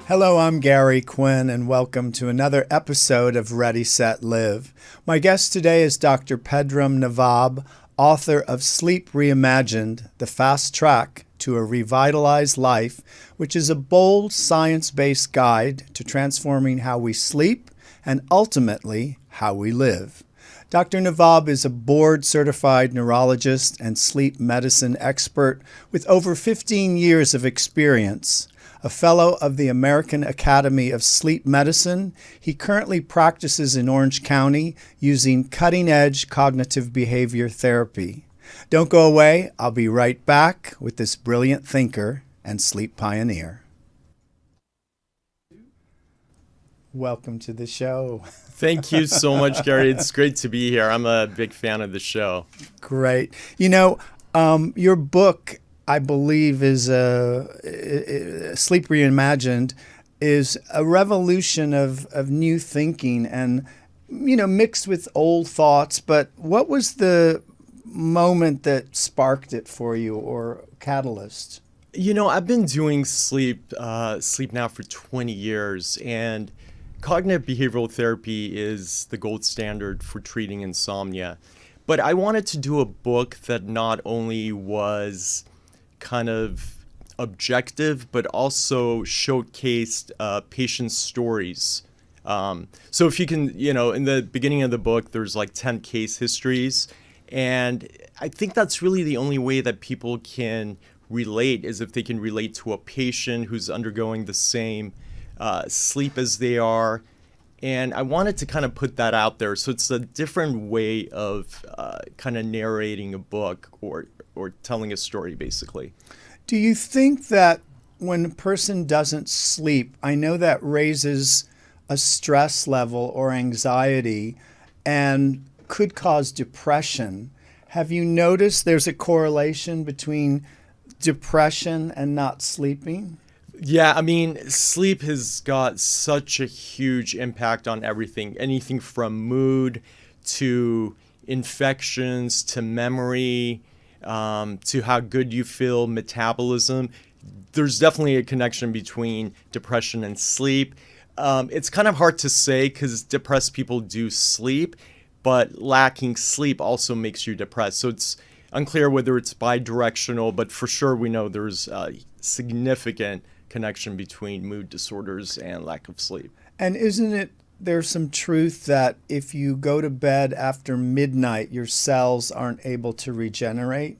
Hello, I'm Gary Quinn, and welcome to another episode of Ready, Set, Live. My guest today is Dr. Pedram Navab, author of Sleep Reimagined, The Fast Track to a Revitalized Life, which is a bold, science-based guide to transforming how we sleep and ultimately how we live. Dr. Navab is a board-certified neurologist and sleep medicine expert with over 15 years of experience. A fellow of the American Academy of Sleep Medicine, he currently practices in Orange County using cutting-edge cognitive behavior therapy. Don't go away. I'll be right back with this brilliant thinker and sleep pioneer. Welcome to the show. Thank you so much, Gary. It's great to be here. I'm a big fan of the show. Great. You know, your book, I believe, is Sleep Reimagined, is a revolution of new thinking and, mixed with old thoughts. But what was the moment that sparked it for you, or catalyst? I've been doing sleep now for 20 years, and cognitive behavioral therapy is the gold standard for treating insomnia. But I wanted to do a book that not only was kind of objective, but also showcased patient stories. So if you can, in the beginning of the book, there's like 10 case histories. And I think that's really the only way that people can relate, is if they can relate to a patient who's undergoing the same sleep as they are. And I wanted to kind of put that out there. So it's a different way of kind of narrating a book or telling a story, basically. Do you think that when a person doesn't sleep, I know that raises a stress level or anxiety and could cause depression. Have you noticed there's a correlation between depression and not sleeping? Yeah, I mean, sleep has got such a huge impact on everything. Anything from mood to infections to memory, to how good you feel, metabolism. There's definitely a connection between depression and sleep. It's kind of hard to say because depressed people do sleep, but lacking sleep also makes you depressed. So it's unclear whether it's bidirectional, but for sure we know there's a significant connection between mood disorders and lack of sleep. And isn't it there's some truth that if you go to bed after midnight, your cells aren't able to regenerate?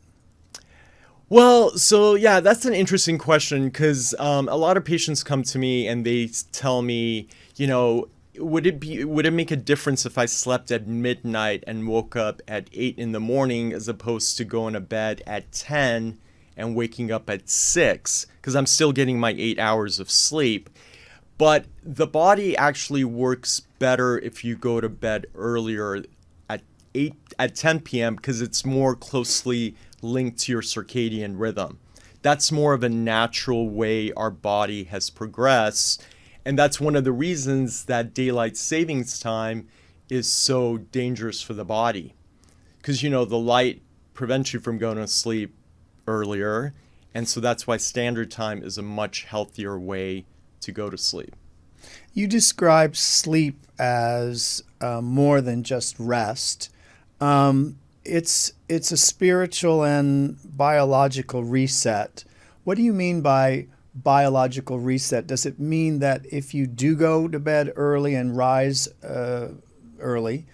Well, so yeah, that's an interesting question because a lot of patients come to me and they tell me, would it make a difference if I slept at midnight and woke up at 8 in the morning as opposed to going to bed at 10 and waking up at 6, because I'm still getting my 8 hours of sleep. But the body actually works better if you go to bed earlier at 10 p.m. because it's more closely linked to your circadian rhythm. That's more of a natural way our body has progressed. And that's one of the reasons that daylight savings time is so dangerous for the body. Because, the light prevents you from going to sleep earlier. And so that's why standard time is a much healthier way to go to sleep. You describe sleep as more than just rest. It's a spiritual and biological reset. What do you mean by biological reset? Does it mean that if you do go to bed early and rise early,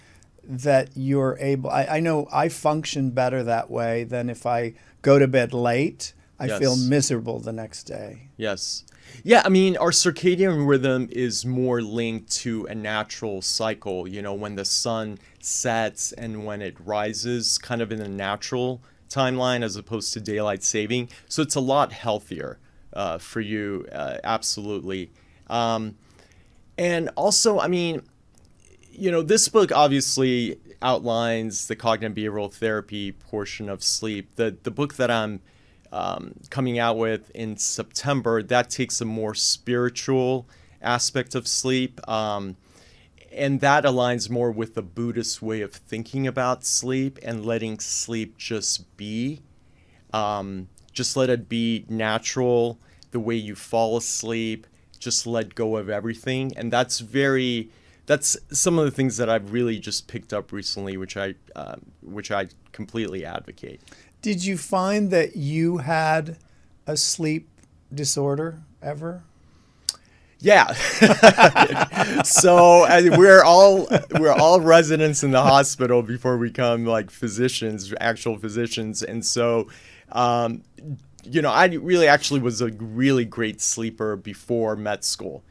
that you're able... I know I function better that way than if I go to bed late. I Yes. feel miserable the next day. Yes. Yeah, I mean, our circadian rhythm is more linked to a natural cycle, when the sun sets and when it rises, kind of in a natural timeline as opposed to daylight saving. So it's a lot healthier for you, absolutely. And also, I mean, this book obviously outlines the cognitive behavioral therapy portion of sleep. The book that I'm coming out with in September, that takes a more spiritual aspect of sleep. And that aligns more with the Buddhist way of thinking about sleep and letting sleep just be. Just let it be natural, the way you fall asleep. just let go of everything. And that's some of the things that I've really just picked up recently, which I completely advocate. Did you find that you had a sleep disorder ever? Yeah. So we're all residents in the hospital before we become like physicians, actual physicians. And so, I really actually was a really great sleeper before med school.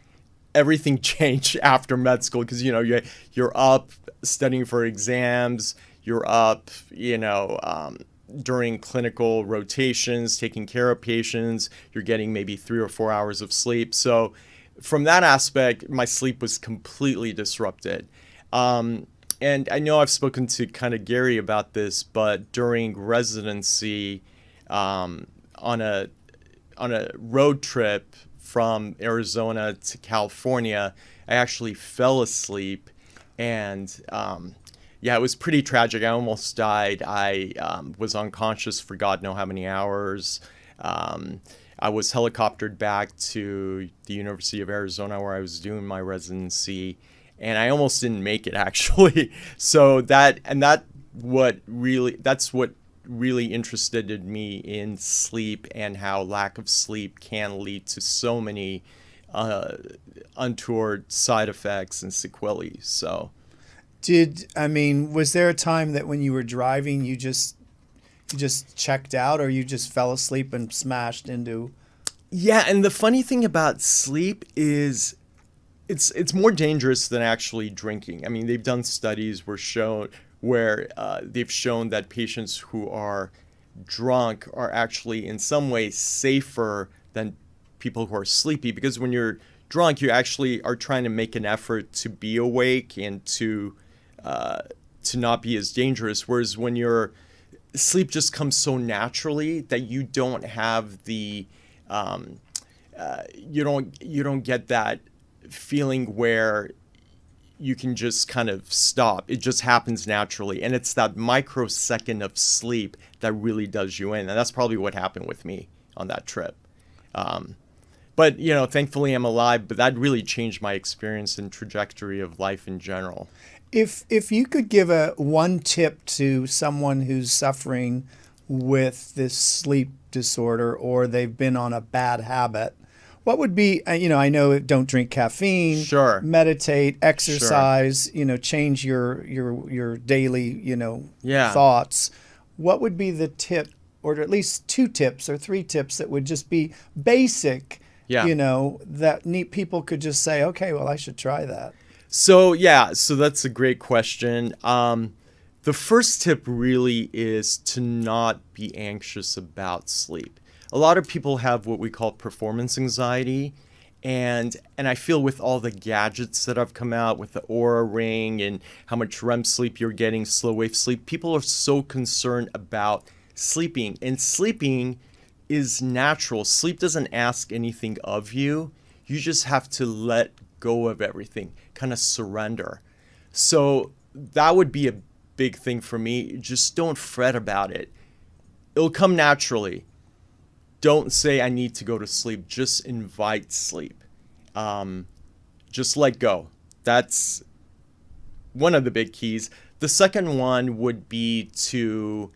Everything changed after med school because, you're up studying for exams, you're up, during clinical rotations, taking care of patients, you're getting maybe 3 or 4 hours of sleep. So from that aspect, my sleep was completely disrupted. And I know I've spoken to kind of Gary about this, but during residency, on a road trip from Arizona to California, I actually fell asleep, and it was pretty tragic. I almost died. I was unconscious for God know how many hours. I was helicoptered back to the University of Arizona where I was doing my residency, and I almost didn't make it actually. So that's what really interested me in sleep and how lack of sleep can lead to so many untoward side effects and sequelae. So, was there a time that when you were driving, you just checked out, or you just fell asleep and smashed into? Yeah, and the funny thing about sleep is it's more dangerous than actually drinking. I mean, they've done studies where they've shown that patients who are drunk are actually in some ways safer than people who are sleepy, because when you're drunk, you actually are trying to make an effort to be awake and to not be as dangerous, whereas when you're sleep just comes so naturally that you don't have the you don't get that feeling where you can just kind of stop. It just happens naturally, and it's that microsecond of sleep that really does you in, and that's probably what happened with me on that trip. But thankfully I'm alive. But that really changed my experience and trajectory of life in general. If you could give one tip to someone who's suffering with this sleep disorder, or they've been on a bad habit, what would be, I know don't drink caffeine, sure, meditate, exercise, sure, change your daily, thoughts. What would be the tip, or at least 2 tips or 3 tips that would just be basic, that people could just say, okay, well, I should try that? So that's a great question. The first tip really is to not be anxious about sleep. A lot of people have what we call performance anxiety, and I feel with all the gadgets that have come out with the Oura Ring and how much REM sleep you're getting, slow wave sleep, people are so concerned about sleeping, and sleeping is natural. Sleep doesn't ask anything of you. You just have to let go of everything, kind of surrender. So that would be a big thing for me. Just don't fret about it. It'll come naturally. Don't say I need to go to sleep. Just invite sleep. Just let go. That's one of the big keys. The second one would be to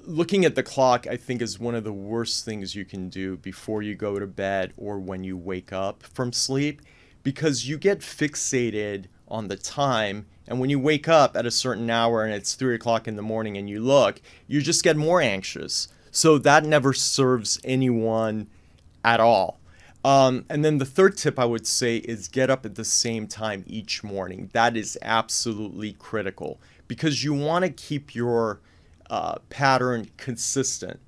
looking at the clock, I think, is one of the worst things you can do before you go to bed or when you wake up from sleep, because you get fixated on the time. And when you wake up at a certain hour and it's 3 o'clock in the morning and you look, you just get more anxious. So that never serves anyone at all. And then the third tip I would say is get up at the same time each morning. That is absolutely critical, because you want to keep your pattern consistent.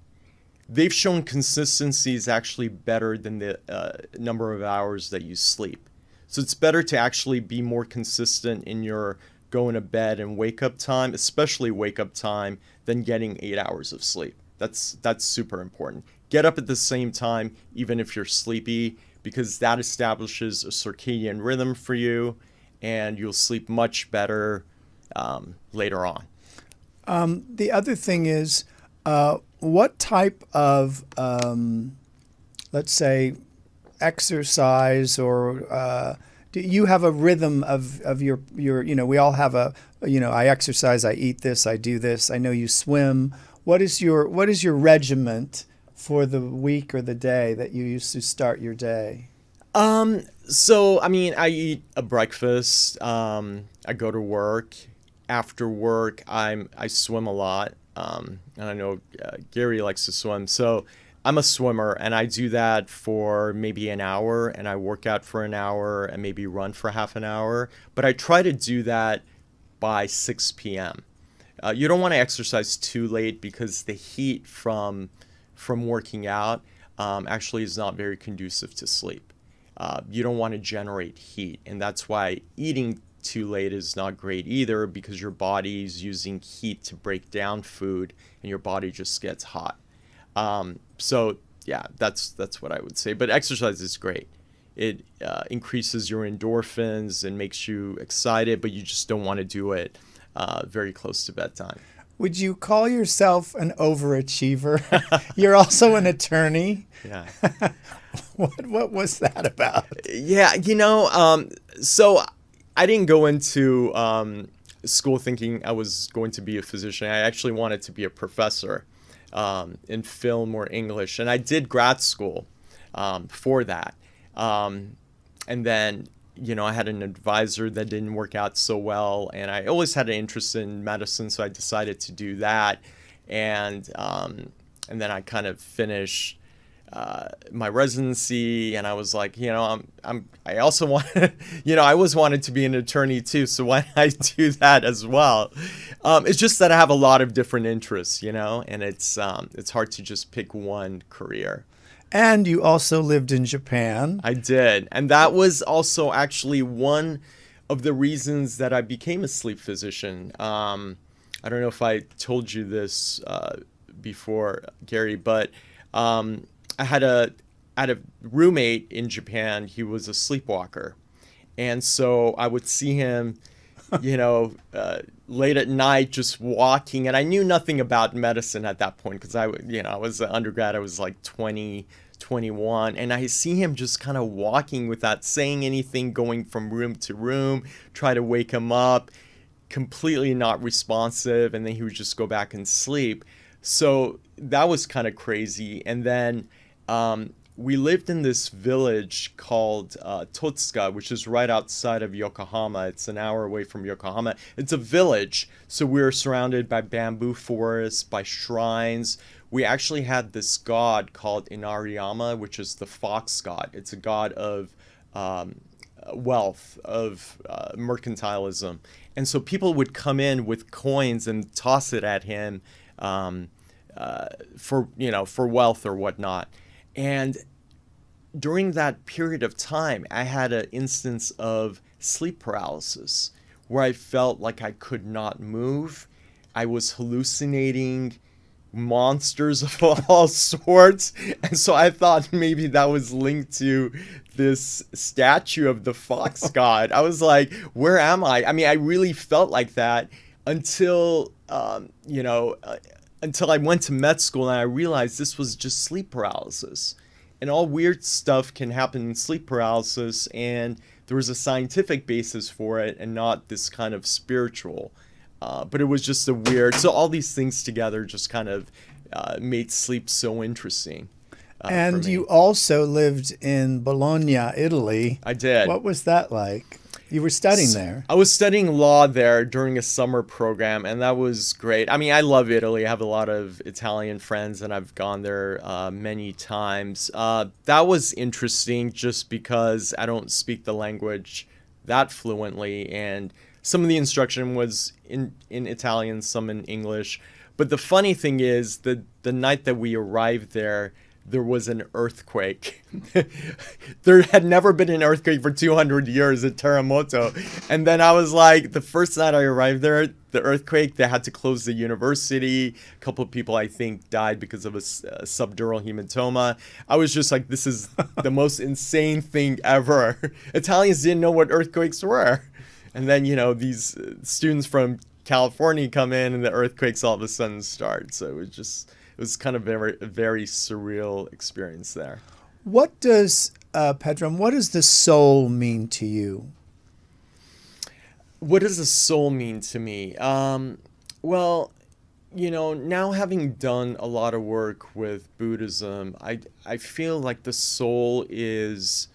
They've shown consistency is actually better than the number of hours that you sleep. So it's better to actually be more consistent in your going to bed and wake up time, especially wake up time, than getting 8 hours of sleep. That's super important. Get up at the same time, even if you're sleepy, because that establishes a circadian rhythm for you, and you'll sleep much better later on. The other thing is, what type of, let's say, exercise, or do you have a rhythm of your, we all have I exercise, I eat this, I do this. I know you swim. What is your regiment for the week or the day that you used to start your day? So, I mean, I eat a breakfast. I go to work. After work, I swim a lot. And I know Gary likes to swim. So I'm a swimmer, and I do that for maybe an hour, and I work out for an hour and maybe run for half an hour. But I try to do that by 6 p.m. You don't want to exercise too late because the heat from working out actually is not very conducive to sleep. You don't want to generate heat, and that's why eating too late is not great either, because your body's using heat to break down food and your body just gets hot. So yeah, that's what I would say. But exercise is great. It increases your endorphins and makes you excited, but you just don't want to do it very close to bedtime. Would you call yourself an overachiever? You're also an attorney. Yeah. What was that about? Yeah, so I didn't go into school thinking I was going to be a physician. I actually wanted to be a professor in film or English, and I did grad school for that. And then, I had an advisor that didn't work out so well, and I always had an interest in medicine, so I decided to do that. And then I kind of finished my residency, and I was like, I also want, I always wanted to be an attorney too, so why not I do that as well? It's just that I have a lot of different interests, and it's hard to just pick one career. And you also lived in Japan. I did, and that was also actually one of the reasons that I became a sleep physician. I don't know if I told you this before, Gary, but I had a roommate in Japan. He was a sleepwalker. And so I would see him, late at night just walking. And I knew nothing about medicine at that point because I was an undergrad. I was like 20, 21. And I see him just kind of walking without saying anything, going from room to room, try to wake him up, completely not responsive. And then he would just go back and sleep. So that was kind of crazy. And then we lived in this village called Totsuka, which is right outside of Yokohama. It's an hour away from Yokohama. It's a village, so we were surrounded by bamboo forests, by shrines. We actually had this god called Inariyama, which is the fox god. It's a god of wealth, of mercantilism. And so people would come in with coins and toss it at him for wealth or whatnot. And during that period of time, I had an instance of sleep paralysis where I felt like I could not move. I was hallucinating monsters of all sorts. And so I thought maybe that was linked to this statue of the fox god. I was like, where am I? I mean, I really felt like that until, until I went to med school and I realized this was just sleep paralysis. And all weird stuff can happen in sleep paralysis, and there was a scientific basis for it and not this kind of spiritual. But it was just so all these things together just kind of made sleep so interesting. And you also lived in Bologna, Italy. I did. What was that like? You were studying there. I was studying law there during a summer program, and that was great. I mean, I love Italy. I have a lot of Italian friends, and I've gone there many times. That was interesting just because I don't speak the language that fluently, and some of the instruction was in Italian, some in English. But the funny thing is that the night that we arrived there was an earthquake. There had never been an earthquake for 200 years, a terremoto. And then I was like, the first night I arrived there, the earthquake, they had to close the university. A couple of people, I think, died because of a subdural hematoma. I was just like, this is the most insane thing ever. Italians didn't know what earthquakes were. And then, these students from California come in and the earthquakes all of a sudden start. So it was kind of a very surreal experience there. What does Pedram, what does the soul mean to you? What does the soul mean to me? Well, now having done a lot of work with Buddhism, I feel like the soul is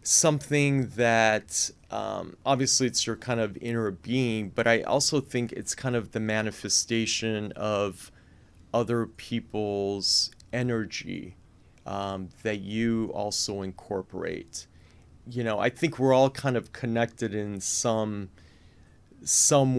something that obviously it's your kind of inner being, but I also think it's kind of the manifestation of other people's energy that you also incorporate. I think we're all kind of connected in some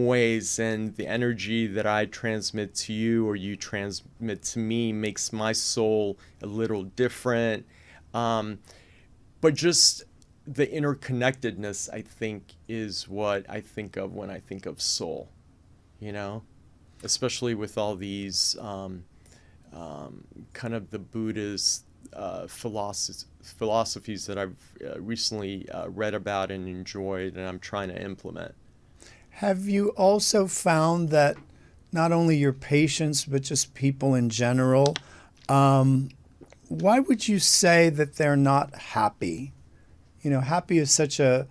ways, and the energy that I transmit to you or you transmit to me makes my soul a little different. But just the interconnectedness, I think, is what I think of when I think of soul, especially with all these kind of the Buddhist philosophies that I've recently read about and enjoyed, and I'm trying to implement. Have you also found that not only your patients, but just people in general, why would you say that they're not happy? Happy is such a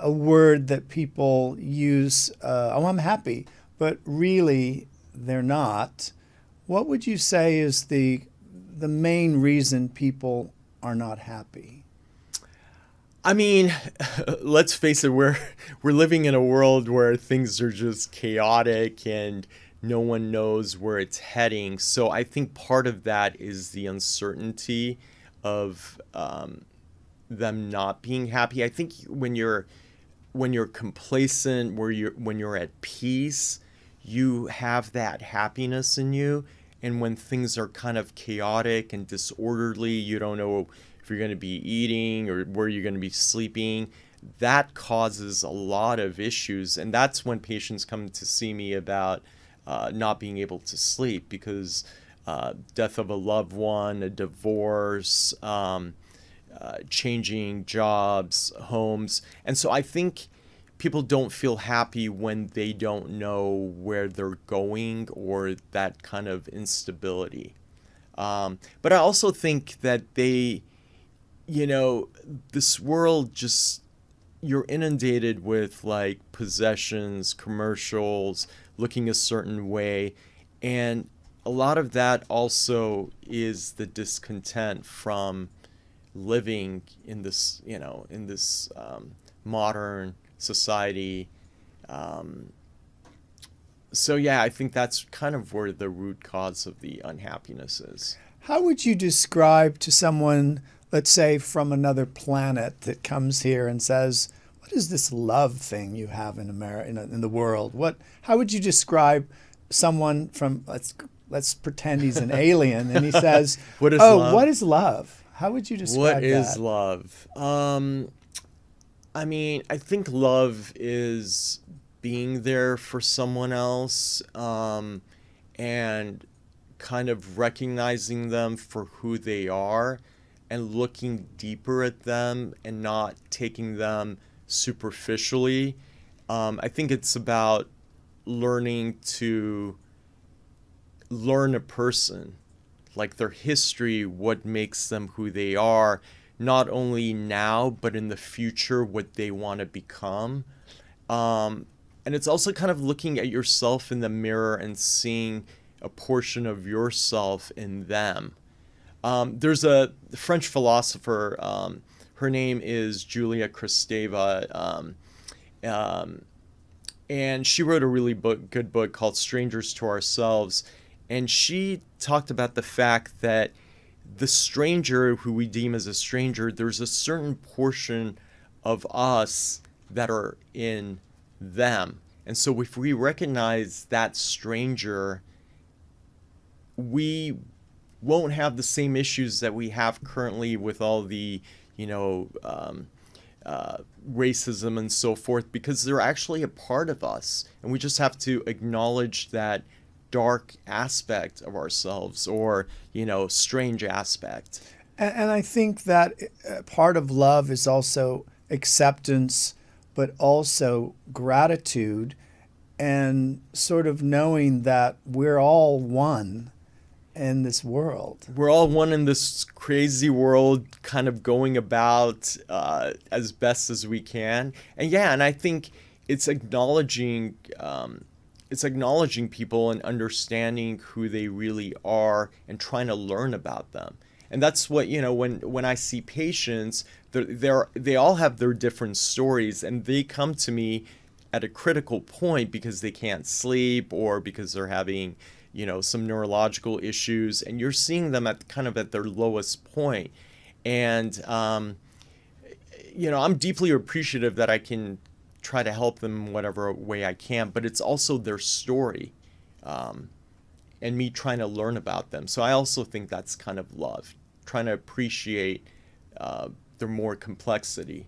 word that people use, oh, I'm happy, but really they're not. What would you say is the main reason people are not happy? I mean, let's face it, we're living in a world where things are just chaotic and no one knows where it's heading. So I think part of that is the uncertainty of them not being happy. I think when you're complacent, when you're at peace, you have that happiness in you. And when things are kind of chaotic and disorderly, you don't know if you're going to be eating or where you're going to be sleeping, that causes a lot of issues. And that's when patients come to see me about not being able to sleep because death of a loved one, a divorce, changing jobs, homes. And so I think people don't feel happy when they don't know where they're going or that kind of instability. But I also think that this world just, you're inundated with like possessions, commercials, looking a certain way. And a lot of that also is the discontent from living in this, modern society. So yeah, I think that's kind of where the root cause of the unhappiness is. How would you describe to someone, let's say from another planet, that comes here and says, "What is this love thing you have in America, in the world?" How would you describe someone from, let's pretend he's an alien, and he says, What is "Oh, love? what is love?" How would you describe What that? is love? I mean, I think love is being there for someone else, and kind of recognizing them for who they are and looking deeper at them and not taking them superficially. I think it's about learning to learn a person, like their history, what makes them who they are, not only now, but in the future, what they want to become. And it's also kind of looking at yourself in the mirror and seeing a portion of yourself in them. There's a French philosopher, her name is Julia Kristeva, and she wrote a really good book called Strangers to Ourselves. And she talked about the fact that the stranger who we deem as a stranger, there's a certain portion of us that are in them. And so if we recognize that stranger, we won't have the same issues that we have currently with all the, racism and so forth, because they're actually a part of us. And we just have to acknowledge that dark aspect of ourselves, or strange aspect. And I think that part of love is also acceptance, but also gratitude, and sort of knowing that we're all one, in this world. We're all one in this crazy world, kind of going about as best as we can. And yeah, and I think it's acknowledging people and understanding who they really are and trying to learn about them. And that's what, when I see patients, they all have their different stories, and they come to me at a critical point because they can't sleep or because they're having, some neurological issues, and you're seeing them at their lowest point. And, I'm deeply appreciative that I can try to help them in whatever way I can, but it's also their story, and me trying to learn about them. So I also think that's kind of love, trying to appreciate their more complexity.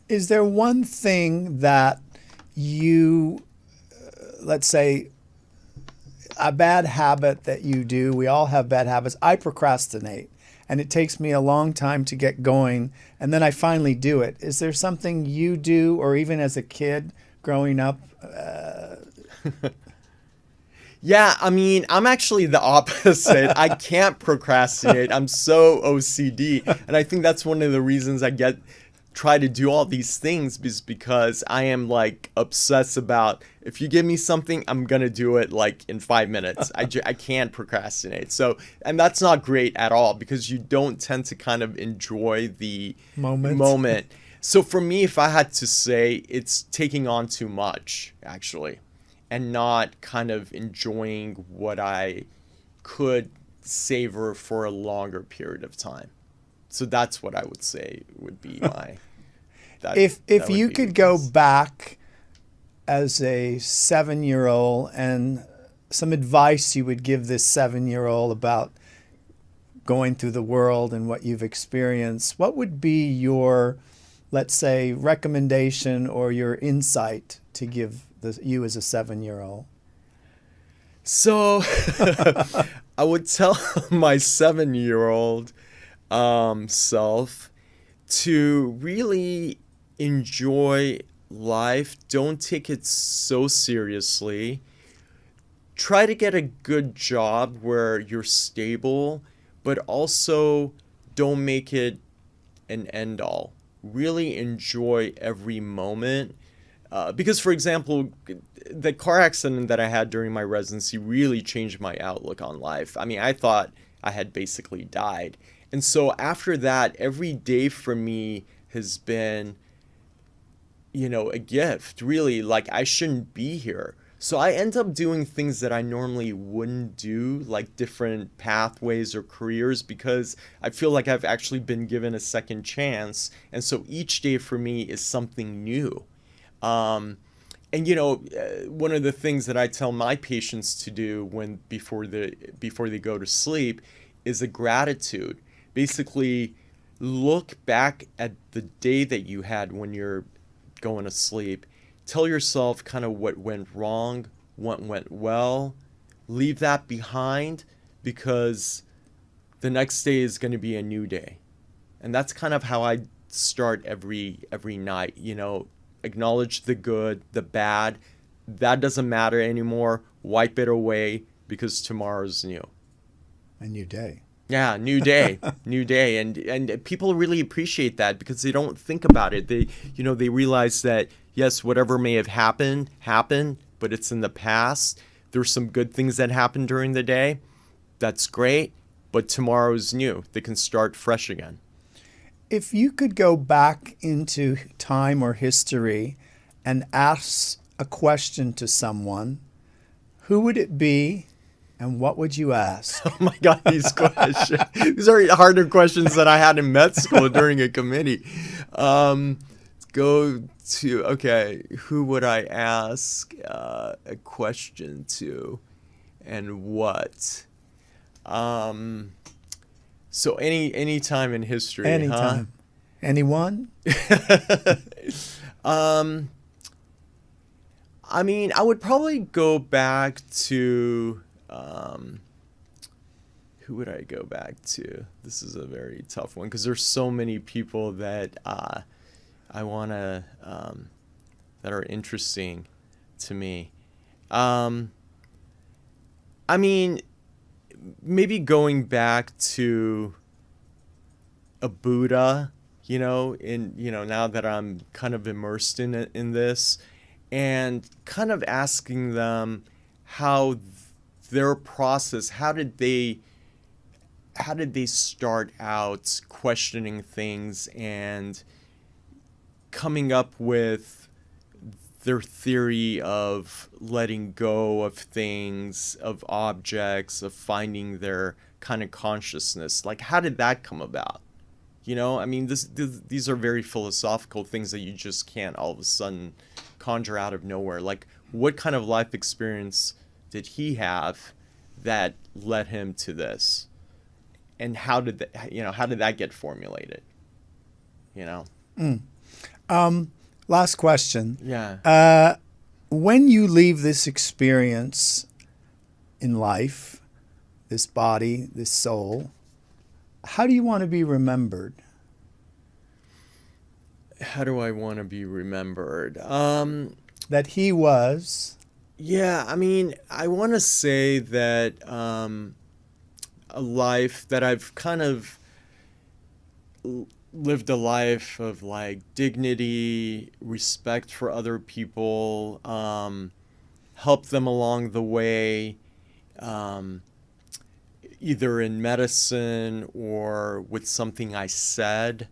Is there one thing that you, let's say, a bad habit that you do? We all have bad habits. I procrastinate, and it takes me a long time to get going, and then I finally do it. Is there something you do, or even as a kid growing up? Yeah, I mean, I'm actually the opposite. I can't procrastinate. I'm so OCD, and I think that's one of the reasons I try to do all these things, is because I am like obsessed about, if you give me something, I'm gonna do it like in 5 minutes. I can't procrastinate. So, and that's not great at all, because you don't tend to kind of enjoy the moment. So for me, if I had to say, it's taking on too much, actually, and not kind of enjoying what I could savor for a longer period of time. So that's what I would say would be my... If you could go back as a 7-year-old, and some advice you would give this 7-year-old about going through the world and what you've experienced, what would be your, let's say, recommendation or your insight to give you as a 7-year-old? So I would tell my 7-year-old self to really enjoy life. Don't take it so seriously. Try to get a good job where you're stable, but also don't make it an end all. Really enjoy every moment. Because, for example, the car accident that I had during my residency really changed my outlook on life. I mean, I thought I had basically died. And so after that, every day for me has been, a gift, really. Like, I shouldn't be here. So I end up doing things that I normally wouldn't do, like different pathways or careers, because I feel like I've actually been given a second chance. And so each day for me is something new. And one of the things that I tell my patients to do before they go to sleep is a gratitude. Basically, look back at the day that you had when you're going to sleep. Tell yourself kind of what went wrong, what went well. Leave that behind, because the next day is going to be a new day. And that's kind of how I start every night, acknowledge the good, the bad. That doesn't matter anymore. Wipe it away, because tomorrow's new. A new day. Yeah, new day, new day. And people really appreciate that, because they don't think about it. They realize that, yes, whatever may have happened, but it's in the past. There's some good things that happened during the day. That's great, but tomorrow's new. They can start fresh again. If you could go back into time or history and ask a question to someone, who would it be, and what would you ask? Oh my God, these questions. These are harder questions than I had in med school during a committee. Who would I ask a question to, and what? So any time in history, Anytime. Huh? Anyone? I mean, I would probably go back to, who would I go back to? This is a very tough one, because there's so many people that I want to, that are interesting to me. I mean, maybe going back to a Buddha, now that I'm kind of immersed in this, and kind of asking them how their process, how did they start out questioning things and coming up with their theory of letting go of things, of objects, of finding their kind of consciousness. Like, how did that come about? I mean, these are very philosophical things that you just can't all of a sudden conjure out of nowhere. Like, what kind of life experience did he have that led him to this? And how did that get formulated? Last question. Yeah. When you leave this experience in life, this body, this soul, how do you want to be remembered? How do I want to be remembered? That he was. Yeah, I mean, I want to say that a life that I've kind of lived a life of like dignity, respect for other people, help them along the way, either in medicine or with something I said,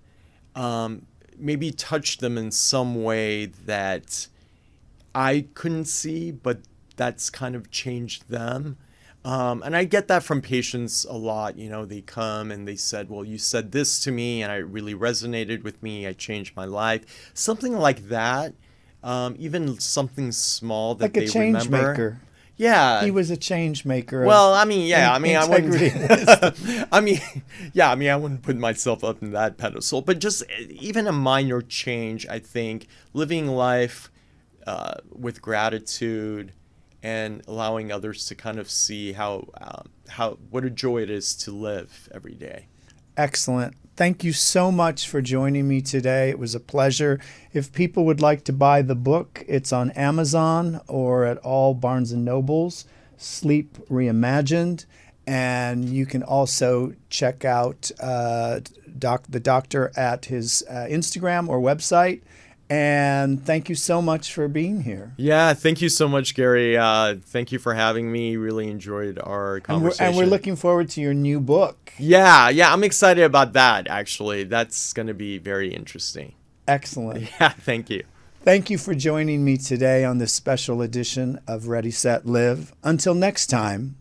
maybe touch them in some way that I couldn't see, but that's kind of changed them. And I get that from patients a lot. They come and they said, well, you said this to me and it really resonated with me. I changed my life. Something like that. Even something small that like they a change remember. maker. Yeah. He was a change maker. Well, I mean, yeah, I mean, I wouldn't, integrity. I wouldn't put myself up in that pedestal, but just even a minor change, I think, living life with gratitude and allowing others to kind of see how what a joy it is to live every day. Excellent. Thank you so much for joining me today. It was a pleasure. If people would like to buy the book, it's on Amazon or at all Barnes & Nobles, Sleep Reimagined. And you can also check out the doctor at his Instagram or website. And thank you so much for being here. Yeah, thank you so much, Gary. Thank you for having me. Really enjoyed our conversation. And we're looking forward to your new book. Yeah, I'm excited about that, actually. That's going to be very interesting. Excellent. Yeah, thank you. Thank you for joining me today on this special edition of Ready, Set, Live. Until next time,